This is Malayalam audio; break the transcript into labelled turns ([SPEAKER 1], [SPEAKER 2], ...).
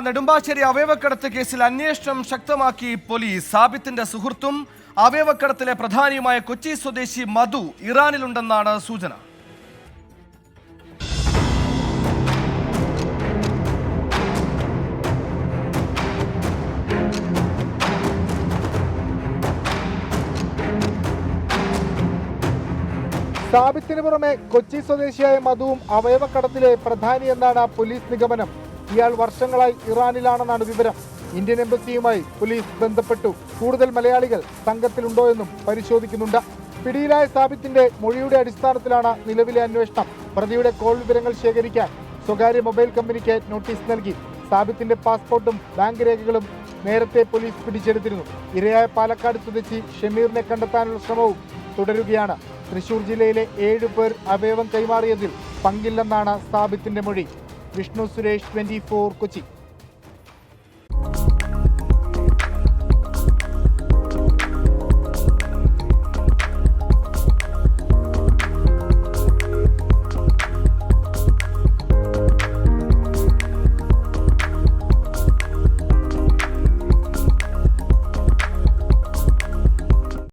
[SPEAKER 1] നെടുമ്പാശ്ശേരി അവയവക്കടത്ത് കേസിൽ അന്വേഷണം ശക്തമാക്കി പോലീസ്. സാബിത്തിന്റെ സുഹൃത്തും അവയവക്കടത്തിലെ പ്രധാനിയുമായ കൊച്ചി സ്വദേശി മധു ഇറാനിലുണ്ടെന്നാണ് സൂചന.
[SPEAKER 2] സാബിത്തിന് പുറമെ കൊച്ചി സ്വദേശിയായ മധുവും അവയവക്കടത്തിലെ പ്രധാനി എന്നാണ് പോലീസ് നിഗമനം. ഇയാൾ വർഷങ്ങളായി ഇറാനിലാണെന്നാണ് വിവരം. ഇന്ത്യൻ എംബസിയുമായി പോലീസ് ബന്ധപ്പെട്ടു. കൂടുതൽ മലയാളികൾ സംഘത്തിലുണ്ടോ എന്നും പരിശോധിക്കുന്നുണ്ട്. പിടിയിലായ സാബിത്തിന്റെ മൊഴിയുടെ അടിസ്ഥാനത്തിലാണ് നിലവിലെ അന്വേഷണം. പ്രതിയുടെ കോൾ വിവരങ്ങൾ ശേഖരിക്കാൻ സ്വകാര്യ മൊബൈൽ കമ്പനിക്ക് നോട്ടീസ് നൽകി. സാബിത്തിന്റെ പാസ്പോർട്ടും ബാങ്ക് രേഖകളും നേരത്തെ പോലീസ് പിടിച്ചെടുത്തിരുന്നു. ഇരയായ പാലക്കാട് സ്വദേശി ഷമീറിനെ കണ്ടെത്താനുള്ള ശ്രമവും തുടരുകയാണ്. തൃശൂർ ജില്ലയിലെ 7 പേർ അവയവം കൈമാറിയതിൽ പങ്കില്ലെന്നാണ് സാബിത്തിന്റെ മൊഴി. വിഷ്ണു സുരേഷ്, 24 കൊച്ചി.